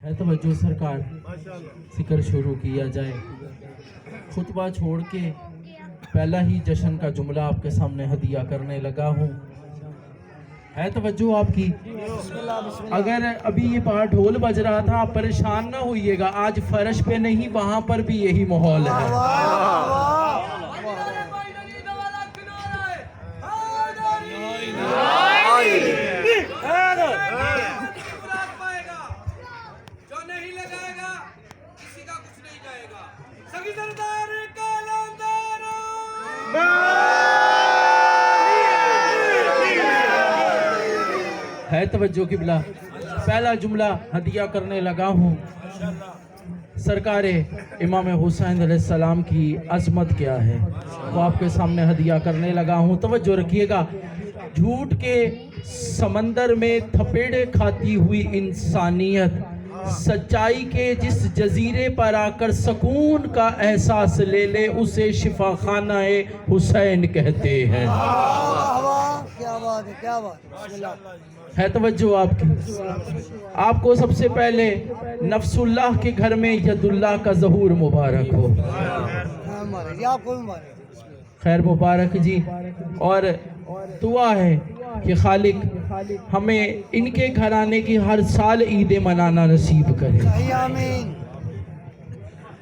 है तवज्जो सरकार, जिक्र शुरू किया जाए। खुतबा छोड़ के पहला ही जश्न का जुमला आपके सामने हदिया करने लगा हूँ। है तवज्जो आपकी? अगर अभी ये बाहर ढोल बज रहा था, आप परेशान ना होइएगा, आज फर्श पे नहीं वहां पर भी यही माहौल है। है तवज्जो किबला, पहला जुमला हदिया करने लगा हूँ। सरकार इमाम हुसैन अलैहिस्सलाम की अज़मत क्या है वो आपके सामने हदिया करने लगा हूँ। तवज्जो रखिएगा। झूठ के समंदर में थपेड़े खाती हुई इंसानियत सच्चाई के जिस जजीरे पर आकर सुकून का एहसास ले ले, उसे शिफा खाना हुसैन कहते हैं। क्या बात है, क्या बात है तवज्जो आपकी? आपको सबसे पहले नफ्सुल्लाह के घर में यदुल्लाह का ज़हूर मुबारक हो। खैर मुबारक जी। और दुआ है कि खालिक हमें इनके घराने की हर साल ईदें मनाना नसीब करे। आमीन।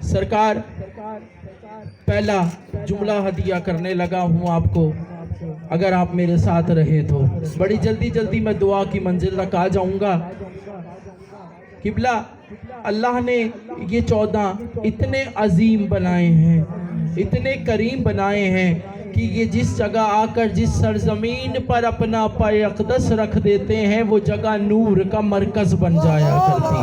सरकार पहला जुमला हदिया करने लगा हूँ आपको, अगर आप मेरे साथ रहे तो बड़ी जल्दी जल्दी मैं दुआ की मंजिल तक आ जाऊंगा। किबला, अल्लाह ने ये 14 इतने अजीम बनाए हैं, इतने करीम बनाए हैं कि ये जिस जगह आकर जिस सरजमीन पर अपना पाए अक़दस रख देते हैं, वो जगह नूर का मरकज बन जाया करती है।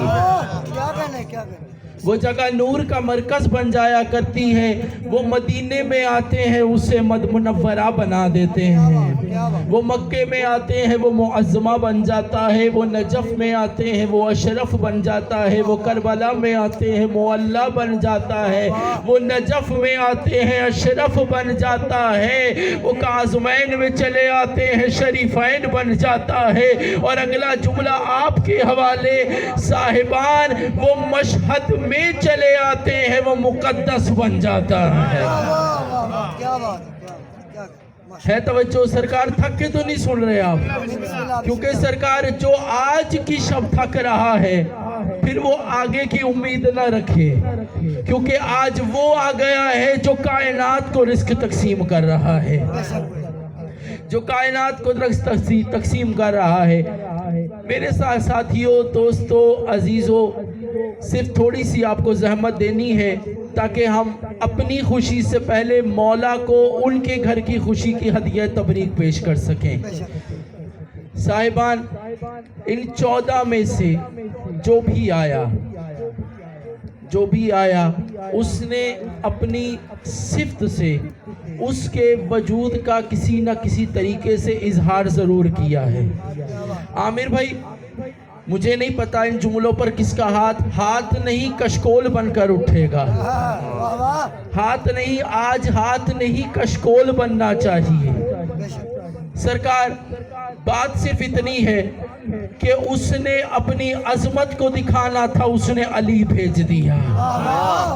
क्या कहने, क्या कहने? वो जगह नूर का मरकज बन जाया करती है। वो मदीने में आते हैं, उसे मुनव्वरा बना देते हैं। वो मक्के में आते हैं, वो मुअज़्ज़मा बन जाता है। वो नजफ़ में आते हैं, वो अशरफ बन जाता है। वो करबला में आते हैं, मुअल्ला बन जाता है। वो नजफ़ में आते हैं, अशरफ बन जाता है। वो काज़मैन में चले आते हैं, शरीफैन बन जाता है। और अगला जुमला आपके हवाले साहिबान, वो मशहद में चले आते हैं, वो मुकद्दस बन जाता है। क्या बात है तवज्जो सरकार? थक के तो नहीं सुन रहे आप? क्योंकि सरकार जो आज की शब थक रहा है, फिर वो आगे की उम्मीद ना रखे, क्योंकि आज वो आ गया है जो कायनात को रिस्क तकसीम कर रहा है, जो कायनात को तकसीम कर रहा है। मेरे साथ साथियों, दोस्तों, अजीजों, सिर्फ थोड़ी सी आपको जहमत देनी है ताकि हम अपनी खुशी से पहले मौला को उनके घर की खुशी की हदिया तबरीक पेश कर सकें। साहिबान, इन 14 में से जो भी आया उसने अपनी सिफ्त से उसके वजूद का किसी न किसी तरीके से इजहार ज़रूर किया है। आमिर भाई, मुझे नहीं पता इन जुमलों पर किसका हाथ नहीं कशकोल बनकर उठेगा। हाथ नहीं, आज हाथ नहीं कशकोल बनना चाहिए। सरकार, बात सिर्फ इतनी है कि उसने अपनी अजमत को दिखाना था, उसने अली भेज दिया।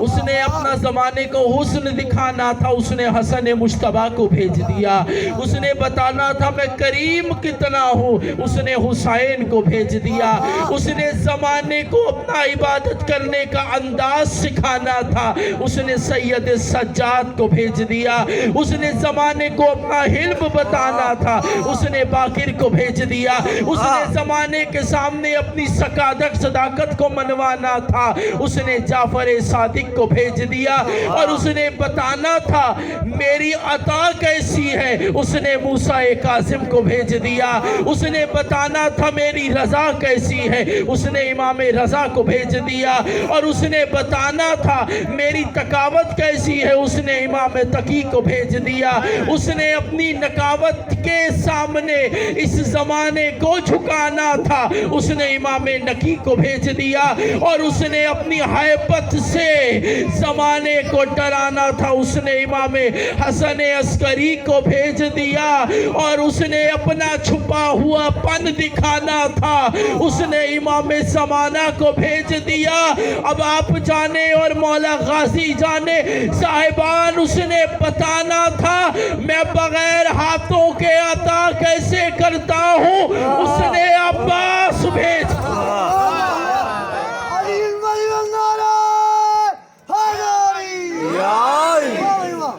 उसने अपना ज़माने को हुस्न दिखाना था, उसने हसन मुश्तबा को भेज दिया। उसने बताना था मैं करीम कितना हूँ, उसने हुसैन को भेज दिया। उसने ज़माने को अपना इबादत करने का अंदाज सिखाना था, उसने सैयद सज्जाद को भेज दिया। उसने ज़माने को अपना हिल्म बताना था, उसने बाकिर को भेज दिया। उसने ज़माने के सामने अपनी सदाकत को मनवाना था, उसने जाफर सादिक को भेज दिया। और उसने बताना था मेरी अता कैसी है, उसने मूसा कासिम को भेज दिया। उसने बताना था मेरी रज़ा कैसी है, उसने इमाम रज़ा को भेज दिया। और उसने बताना था मेरी तकावत कैसी है, उसने इमाम तकी को भेज दिया। उसने अपनी नकावत के सामने इस ज़माने को झुकाना تھا اس نے امام نقی کو بھیج دیا، اور اس نے اپنی حیبت سے زمانے کو ڈرانا تھا اس نے امام حسن عسکری کو بھیج دیا، اور اس نے اپنا چھپا ہوا پن دکھانا تھا اس نے امام زمانہ کو بھیج دیا۔ اب آپ جانے اور مولا غازی جانے صاحبان، اس نے بتانا تھا میں بغیر ہاتھوں کے عطا کیسے کرتا ہوں، اس نے عباس بھیج علی الملک النارا حیدری واہ بھائی واہ،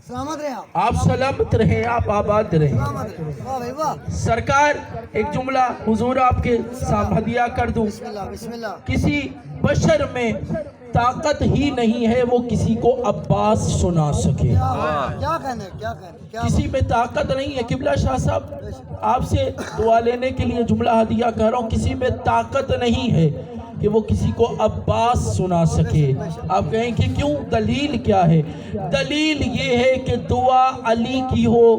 سلامت رہے آپ سلامت رہیں، آپ آباد رہیں۔ سلامت رہے، واہ بھائی واہ، سرکار ایک جملہ حضور آپ کے سامنے ہدیہ کر دوں۔ بسم اللہ بسم اللہ، کسی بشر میں طاقت ہی نہیں ہے وہ کسی کو عباس سنا سکے، کیا کہنے کیا کہنے کیا کسی میں طاقت نہیں ہے۔ قبلہ شاہ صاحب آپ سے دعا لینے کے لیے جملہ ہدیہ کر رہا ہوں، کسی میں طاقت نہیں ہے کہ وہ کسی کو عباس سنا سکے۔ آپ کہیں کہ کیوں، دلیل کیا ہے؟ دلیل یہ ہے کہ دعا علی کی ہو،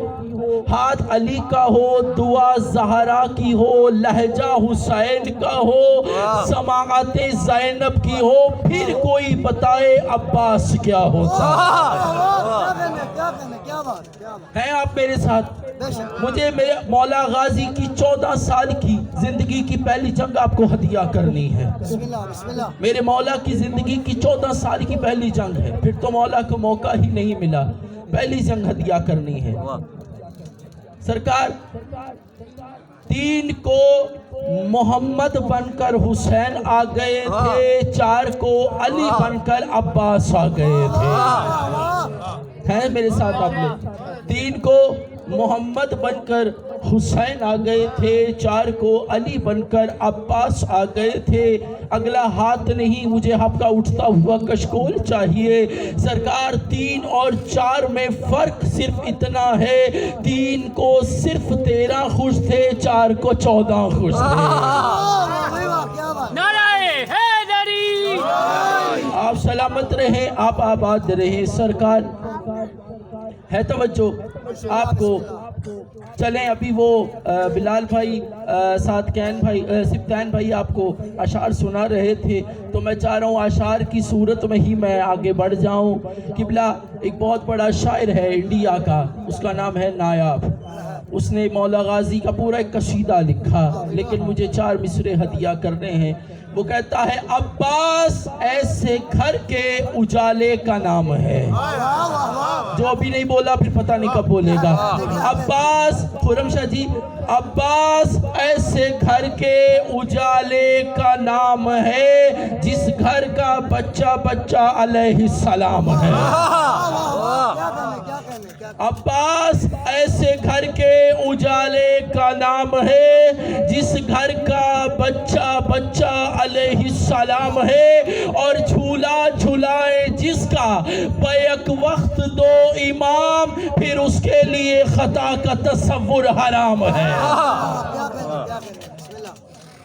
ہاتھ علی کا ہو، دعا زہرا کی ہو، لہجہ حسین کا ہو، سماعت زینب کی ہو، پھر کوئی بتائے عباس کیا ہوتا کیا کہنے کیا بات کیا بات، ہے۔ آپ میرے ساتھ، بے شک مجھے میرے مولا غازی کی 14 سال کی زندگی کی پہلی جنگ آپ کو ہدیہ کرنی ہے۔ بسم اللہ بسم اللہ، میرے مولا کی زندگی کی 14 سال کی پہلی جنگ ہے، پھر تو مولا کو موقع ہی نہیں ملا، پہلی جنگ ہدیہ کرنی ہے۔ سرکار 3 کو محمد بن کر حسین آ گئے تھے، 4 کو علی بن کر عباس آ گئے تھے۔ ہیں میرے ساتھ آپ لوگ؟ 3 کو محمد بن کر حسین آ گئے تھے، 4 کو علی بن کر عباس آ گئے تھے۔ اگلا ہاتھ نہیں، مجھے آپ کا اٹھتا ہوا کشکول چاہیے۔ سرکار 3 اور 4 میں فرق صرف اتنا ہے، 3 کو صرف 13 خوش تھے، 4 کو 14 خوش تھے۔ واہ بھائی واہ، کیا بات، نعرہ حیدری، آپ سلامت رہیں، آپ آباد رہیں۔ سرکار ہے توجہ آپ کو، چلیں ابھی وہ بلال بھائی ساتکین بھائی سبتین بھائی آپ کو اشعار سنا رہے تھے، تو میں چاہ رہا ہوں اشعار کی صورت میں ہی میں آگے بڑھ جاؤں۔ قبلہ ایک بہت بڑا شاعر ہے انڈیا کا، اس کا نام ہے نایاب، اس نے مولا غازی کا پورا ایک قصیدہ لکھا، لیکن مجھے 4 مصرے ہدیہ کرنے ہیں۔ وہ کہتا ہے عباس ایسے گھر کے اجالے کا نام ہے، جو ابھی نہیں بولا پھر پتہ نہیں کب بولے گا۔ عباس، خرم شاہ جی، عباس ایسے گھر کے اجالے کا نام ہے جس گھر کا بچہ بچہ علیہ السلام ہے۔ کیا کہنے کیا کہنے کیا کہنے، عباس ایسے گھر کے اجالے کا نام ہے جس گھر کا بچہ بچہ علیہ السلام ہے، اور جھولا جھلائے جس کا بیک وقت 2 امام، پھر اس کے لیے خطا کا تصور حرام ہے۔ کیا کہنے کیا کہنے، بسم اللہ،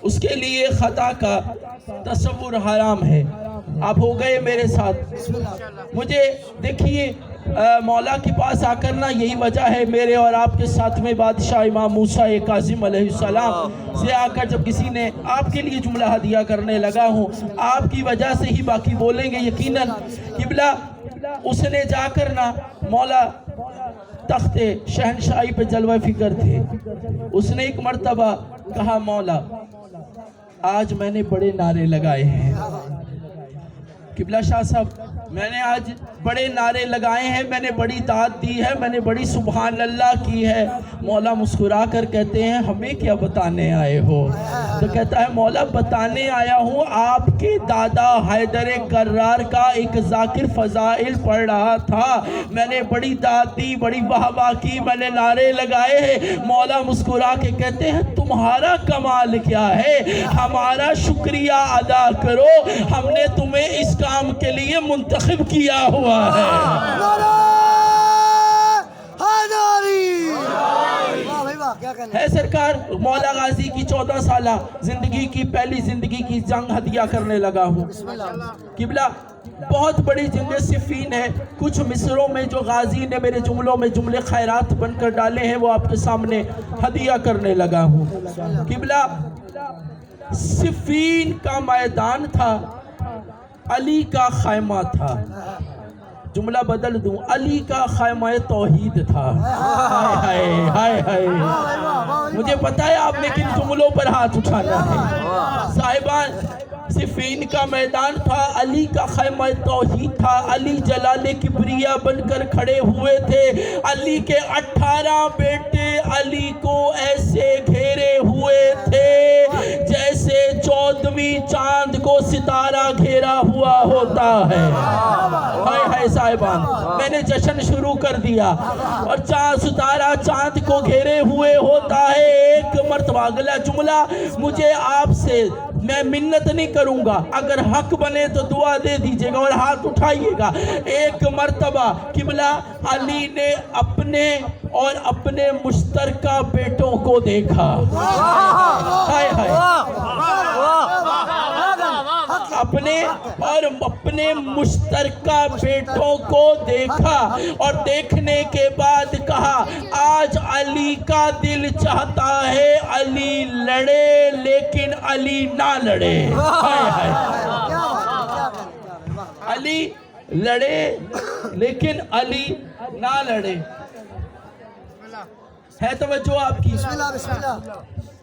اس کے لیے خطا کا تصور حرام ہے۔ آپ ہو گئے میرے ساتھ؟ بسم اللہ، مجھے دیکھیے مولا کے پاس آ کرنا یہی وجہ ہے، میرے اور آپ کے ساتھ میں بادشاہ امام موسیٰ کاظم علیہ السلام سے آ کر جب کسی نے آپ کے لیے جملہ ہدیہ کرنے لگا ہوں، آپ کی وجہ سے ہی باقی بولیں گے یقیناً۔ قبلہ اس نے جا کر نا مولا تخت شہنشاہی پہ جلوہ فکر تھے، اس نے ایک مرتبہ کہا مولا آج میں نے بڑے نعرے لگائے ہیں۔ قبلہ شاہ صاحب میں نے آج بڑے نعرے لگائے ہیں، میں نے بڑی داد دی ہے، میں نے بڑی سبحان اللہ کی ہے۔ مولا مسکرا کر کہتے ہیں ہمیں کیا بتانے آئے ہو؟ تو کہتا ہے مولا بتانے آیا ہوں آپ کے دادا حیدر کرار کا ایک ذاکر فضائل پڑھ رہا تھا، میں نے بڑی داد دی، بڑی واہ واہ کی، میں نے نعرے لگائے ہیں۔ مولا مسکرا کے کہتے ہیں تمہارا کمال کیا ہے؟ ہمارا شکریہ ادا کرو، ہم نے تمہیں اس کام کے لیے منتخب کیا ہوا ہے۔ نعرہ حیدری، واہ بھائی واہ، کیا کہنے، ہے سرکار مولا غازی کی 14 سالہ زندگی کی پہلی زندگی کی جنگ ہدیہ کرنے لگا ہوں۔ بسم اللہ، قبلہ بہت بڑی جنگ صفین ہے، کچھ مصروں میں جو غازی نے میرے جملوں میں جملے خیرات بن کر ڈالے ہیں وہ آپ کے سامنے ہدیہ کرنے لگا ہوں۔ قبلہ सिफीन का मैदान था, अली का खैमा था। जुमला बदल दूं, अली का खैमा तौहीद था। हाय हाय हाय हाय, मुझे पता है आपने किन जुमलों पर हाथ उठाना है। साहिबान, सिफीन का मैदान था, अली का खैमा तौहीद था। अली जलाले किबरिया बनकर खड़े हुए थे। अली के 18 बेटे अली को ऐसे घेरे हुए थे जैसे 14वीं चांद को सितारा घेरा हुआ होता है। हाय हाय साहिबान, मैंने जश्न शुरू कर दिया और चांद सितारा चांद को घेरे हुए होता है। एक मर्तबा, अगला जुमला मुझे आपसे, मैं मिन्नत नहीं करूंगा, अगर हक बने तो दुआ दे दीजिएगा और हाथ उठाइएगा। एक मर्तबा किबला अली ने अपने और अपने मुश्तरका बेटों को देखा। हाय हाय, अपने और अपने मुश्तरका बेटों को देखा और देखने के बाद कहा, आज अली का दिल चाहता है अली लड़े लेकिन अली ना लड़े। हाय हाय, अली लड़े लेकिन अली ना लड़े। है तवज्जो आपकी? बिस्मिल्लाह बिस्मिल्लाह।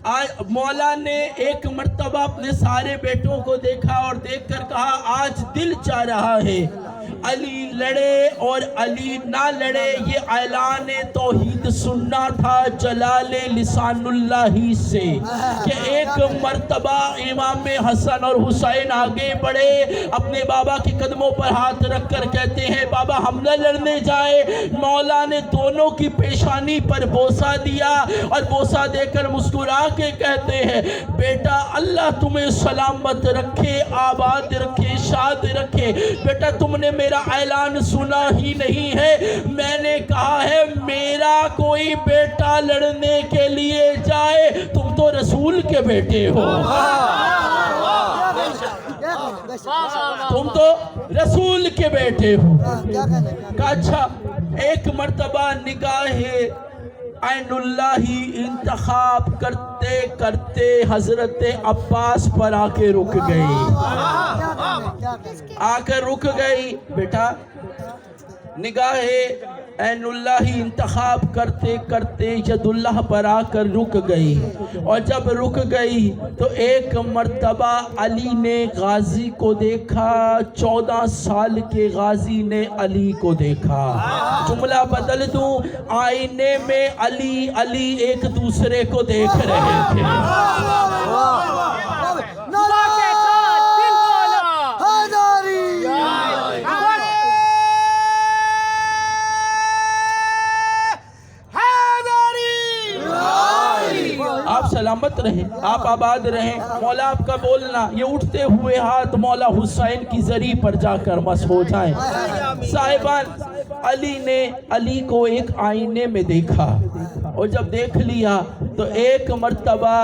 आज मौला ने एक मर्तबा अपने सारे बेटों को देखा और देखकर कहा, आज दिल चाह रहा है अली लड़े और अली ना लड़े। ये ऐलान तौहीद सुनना था जलाले लिसानुल्लाही से कि एक मर्तबा इमाम हसन और हुसैन आगे बढ़े, अपने बाबा के कदमों पर हाथ रखकर कहते हैं, बाबा हम न लड़ने जाए। मौला ने दोनों की पेशानी पर बोसा दिया और बोसा देकर मुस्कुरा के कहते हैं, बेटा अल्लाह तुम्हें सलामत रखे, आबाद रखे, शाद रखे। बेटा तुमने मेरा ऐलान सुना ही नहीं है, मैंने कहा है मेरा कोई बेटा लड़ने के लिए जाए, तुम तो रसूल के बेटे हो, तुम तो रसूल के बेटे हो। कहा अच्छा, एक मर्तबा निगाहे ऐनुल्लाही इंतखाब करते करते हजरत अब्बास पर आके रुक गई, आकर रुक गई। बेटा निगाहे ऐनुल्लाही इंतखाब करते करते यदुल्लाह पर आकर रुक गई और जब रुक गई तो एक मर्तबा अली ने गाजी को देखा, 14 साल के गाजी ने अली को देखा। जुमला बदल दूं, आईने में अली अली एक दूसरे को देख रहे थे। आप सलामत रहें, आप आबाद रहें। मौला आपका बोलना, ये उठते हुए हाथ मौला हुसैन की जरी पर जाकर मस हो जाएं। साहिबान, अली ने अली को एक आईने में देखा और जब देख लिया तो एक मर्तबा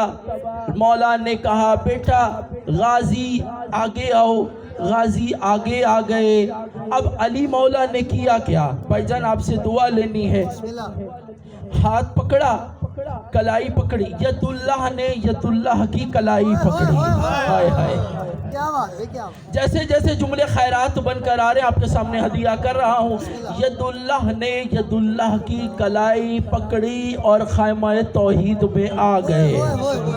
मौला ने कहा, बेटा गाजी आगे आओ। गाजी आगे आ गए। अब अली मौला ने किया क्या? भाईजान आपसे दुआ लेनी है। हाथ पकड़ा, कलाई पकड़ी, यदुल्लाह ने यदुल्लाह की कलाई पकड़ी। हाय हाय, क्या बात है, क्या बात। जैसे जैसे जुमले खैरात बनकर आ रहे हैं आपके सामने हदिया कर रहा हूँ। यदुल्लाह ने यदुल्लाह की कलाई पकड़ी और खैमा तौहीद में आ गए।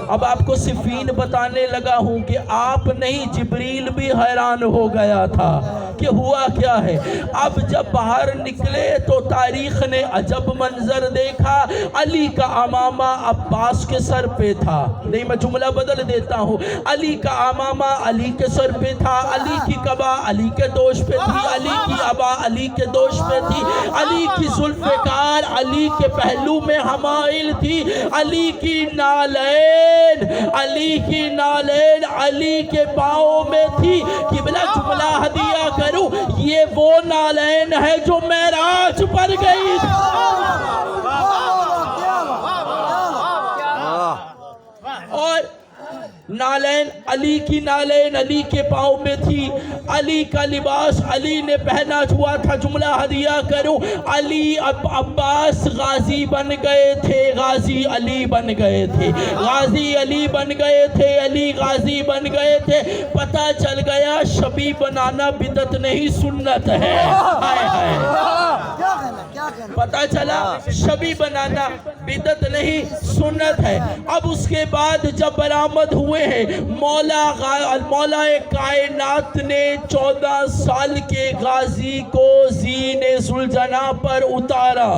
अब आपको सिफीन बताने लगा हूँ कि आप नहीं, जिब्रील भी हैरान हो गया था कि हुआ क्या है। अब जब बाहर निकले तो तारीख ने अजब मंजर देखा। अली का अमामा अब्बास के सर पे था। नहीं, मैं जुमला बदल देता हूँ। अली का अमामा अली के सर पे था, अली की कबा अली के दोष पे थी, अली की अबा अली के दोष पे थी, अली की जुल्फ़िकार अली के पहलू में हमाइल थी, अली की नालैन अली के पाँव में थी। किबला जुमला हदिया करूं, ये वो नालैन है जो मेराज पर गई थी। और नालैन अली की नालैन अली के पाँव में थी, अली का लिबास अली ने पहना हुआ था। जुमला हदिया करूं, अली अब्बास गाजी बन गए थे, गाजी अली बन गए थे, गाजी अली बन गए थे, अली गाजी बन गए थे। पता चल गया शबी बनाना बिदत नहीं सुन्नत है। हाय हाय, क्या कहना पता चला शबी बनाना बिदत नहीं सुन्नत है। अब उसके बाद जब बरामद हुए हैं, मौला कायनात ने 14 साल के गाजी को ज़ीने सुलझना पर उतारा।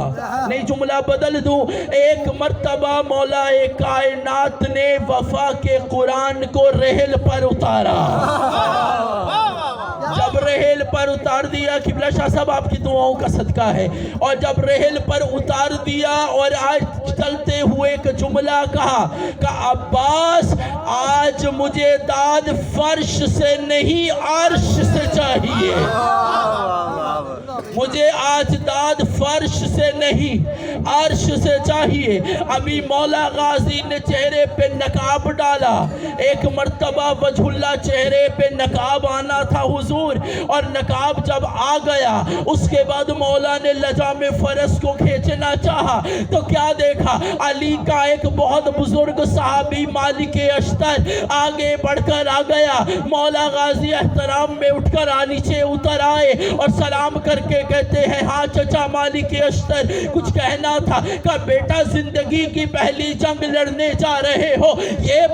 नहीं, जुमला बदल दूं, एक मर्तबा मौला कायनात ने वफा के कुरान को रेहल पर उतारा। जब रेहल पर उतार दिया, किबला शाह साहब आपकी दुआओं का सदका है, और जब रेहल पर उतार दिया और आज चलते हुए एक जुमला कहा कि अब्बास आज मुझे दाद फर्श से नहीं अर्श से चाहिए, मुझे आज दाद फर्श से नहीं अर्श से चाहिए। अभी मौला गाजी ने चेहरे पे नकाब डाला, एक मर्तबा वजहुल्ला चेहरे पे नकाब आना था हुजूर, और नकाब जब आ गया उसके बाद मौला ने लजाम फरस को खींचना चाहा तो क्या देखा, अली का एक बहुत बुजुर्ग सहाबी मालिक अश्तर आगे बढ़कर आ गया। मौला गाजी एहतराम में उठकर नीचे उतर आए और सलाम करके कहते हैं, हाँ चचा मालिक अश्तर, कुछ कहना था। का बेटा जिंदगी की पहली जंग लड़ने जा रहे हो, ये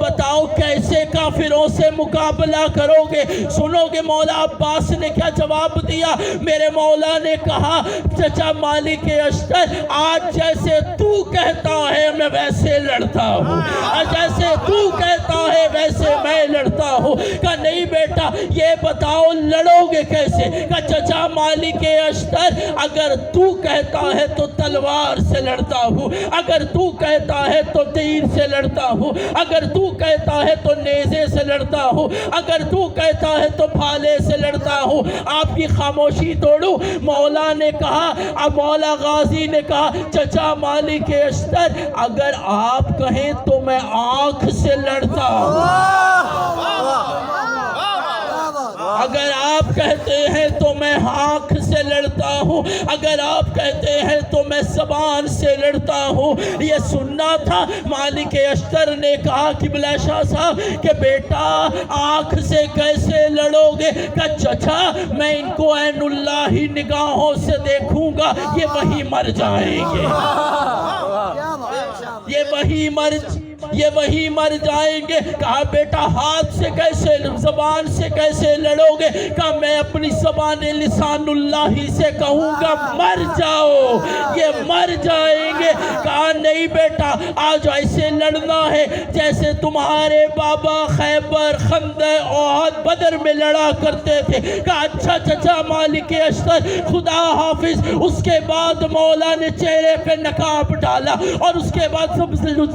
बताओ कैसे काफिरों से मुकाबला करोगे। सुनोगे मौला अब्बास ने क्या जवाब दिया। मेरे मौला ने कहा, चचा मालिक अश्तर, आज जैसे तू कहता है मैं वैसे लड़ता हूँ, जैसे तू कहता है वैसे मैं लड़ता हूँ। का नहीं बेटा, ये बताओ लड़ोगे कैसे। का चचा मालिक अश्तर, अगर तू कहता है तो तलवार से लड़ता हूँ, अगर तू कहता है तो तीर से लड़ता हूँ, अगर तू कहता है तो नेज़े से लड़ता हूँ, अगर तू कहता है तो भाले से लड़ता हूँ। आपकी खामोशी तोड़ूं। मौला ने कहा, अब मौला गाजी ने कहा, चचा मालिक अश्तर, अगर आप कहें तो मैं आंख से लड़ता हूँ, अगर आप कहते हैं तो मैं आँख से लड़ता हूँ, अगर आप कहते हैं तो मैं ज़बान से लड़ता हूँ। ये सुनना था। मालिक अश्तर ने कहा किबला शाह साहब कि बेटा आँख से कैसे लड़ोगे। का चचा मैं इनको ऐनुल्लाही निगाहों से देखूंगा, ये वही मर जाएंगे, ये वही मर जाएंगे। कहा बेटा हाथ से कैसे, ज़बान से कैसे लड़ोगे। कहा मैं अपनी ज़बान लिसानुल्लाही से कहूँगा मर जाओ, ये मर जाएंगे। कहा नहीं बेटा, आज ऐसे लड़ना है जैसे तुम्हारे बाबा खैबर, खंदक, ओहद, बदर में लड़ा करते थे। कहा अच्छा चचा मालिक अश्तर, खुदा हाफिज। उसके बाद मौला ने चेहरे पे नकाब डाला और उसके बाद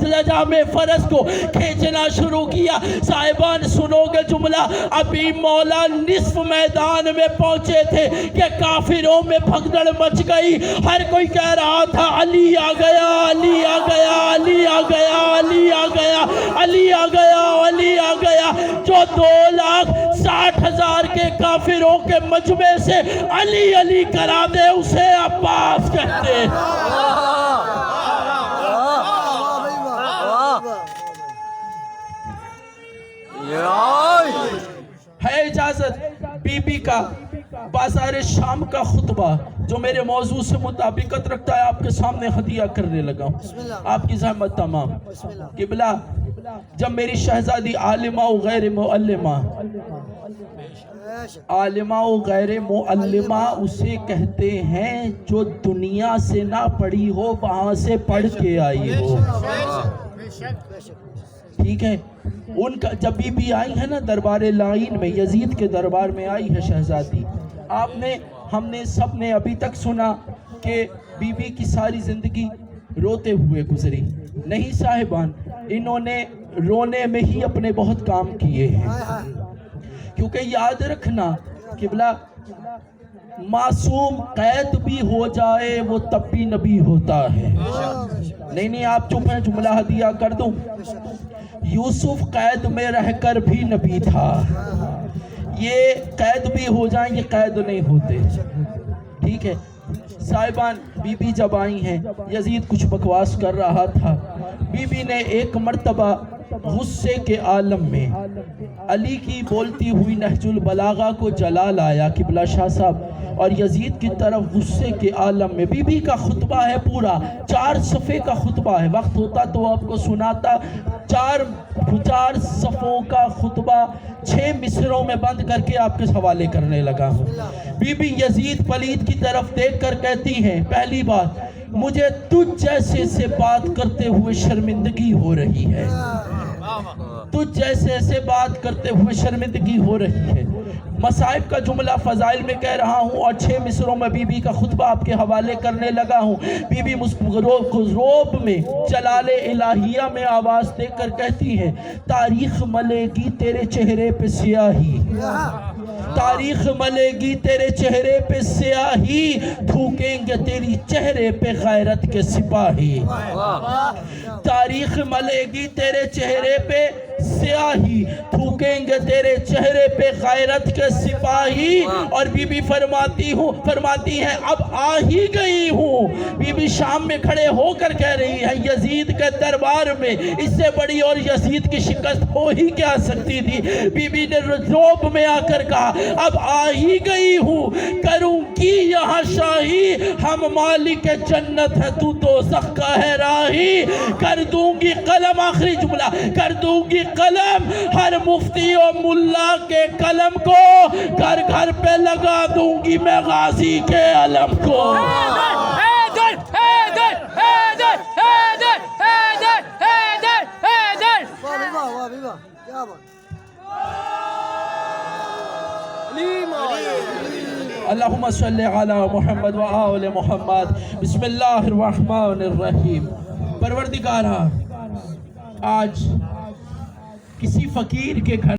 लजामे फरस को खींचना शुरू किया। साहिबान सुनोगे जुमला, अभी मौला निस्फ मैदान में पहुंचे थे कि काफिरों में भगदड़ मच गई। हर कोई कह रहा था अली आ गया, अली आ गया, अली आ गया, अली आ गया, अली आ गया, अली आ गया। जो 2,60,000 के काफिरों के मजमे से अली अली करा दे उसे अब्बास कहते हैं। है इजाजत बीबी का बाजार शाम का खुतबा जो मेरे मौजू से मुताबिकत रखता है, आपके सामने हदिया करने लगा हूँ। आपकी ज़हमत तमाम। किबला, जब मेरी शहजादी आलिमा व गैर मुअल्लिमा, आलिमा व गैर मुअल्लिमा उसे कहते हैं जो दुनिया से ना पढ़ी हो वहाँ से पढ़ के आई हो, ठीक है। उनका जब बीबी आई है ना दरबार लाइन में, यजीद के दरबार में आई है शहजादी, हमने सब ने अभी तक सुना कि बीबी की सारी ज़िंदगी रोते हुए गुजरी। नहीं साहिबान, इन्होंने रोने में ही अपने बहुत काम किए हैं, क्योंकि याद रखना किबला, मासूम कैद भी हो जाए वो तब भी नबी होता है। नहीं आप चुप हैं, जुमला हदिया कर दूं। یوسف قید میں رہ کر بھی نبی تھا. یہ قید بھی ہو جائیں، یہ قید نہیں ہوتے. ٹھیک ہے صاحبان، بی بی جب آئی ہیں، یزید کچھ بکواس کر رہا تھا. بی بی نے ایک مرتبہ غصے کے عالم میں علی کی بولتی ہوئی نہج البلاغہ کو جلا لایا قبلہ شاہ صاحب، اور یزید کی طرف غصے کے عالم میں. بی بی کا خطبہ ہے پورا 4 صفحے کا خطبہ ہے. وقت ہوتا تو آپ کو سناتا. 4 صفوں کا خطبہ 6 مصروں میں بند کر کے آپ کے حوالے کرنے لگا ہوں. بی بی یزید پلید کی طرف دیکھ کر کہتی ہیں، پہلی بات، مجھے تجھ جیسے سے بات کرتے ہوئے شرمندگی ہو رہی ہے. تجھ جیسے سے بات کرتے ہوئے شرمندگی ہو رہی ہے. مصائب کا جملہ فضائل میں کہہ رہا ہوں، اور 6 مصروں میں بی بی کا خطبہ آپ کے حوالے کرنے لگا ہوں. بی بی روب میں جلال الہیہ میں آواز دے کر کہتی ہیں، تاریخ ملے گی تیرے چہرے پہ سیاہی، تاریخ ملے گی تیرے چہرے پہ سیاہی، تھوکیں گے تیری چہرے پہ غیرت کے سپاہی. تاریخ ملے گی تیرے چہرے پہ سیاہی، تھوکیں گے تیرے چہرے پہ غیرت کے سپاہی. اور بی بی فرماتی ہیں، اب آ ہی گئی ہوں. بی بی شام میں کھڑے ہو کر کہہ رہی ہے، یزید کے دربار میں اس سے بڑی اور یزید کی شکست ہو ہی کیا سکتی تھی. بی بی نے روب میں آ کر کہا، اب آ ہی گئی ہوں، کروں کی یہاں شاہی، ہم مالک جنت ہے تو دوزخ کا ہے راہی. کر دوں گی قلم، آخری جملہ، کر دوں گی قلم ہر مفتی و ملا کے قلم کو، گھر گھر پہ لگا دوں گی میں غازی کے علم کو. حیدر حیدر حیدر حیدر حیدر حیدر حیدر. واہ بھی واہ، کیا بات. اللہم صلی علی محمد و آل محمد. بسم اللہ الرحمن الرحیم. پروردگارہ، آج کسی فقیر کے گھر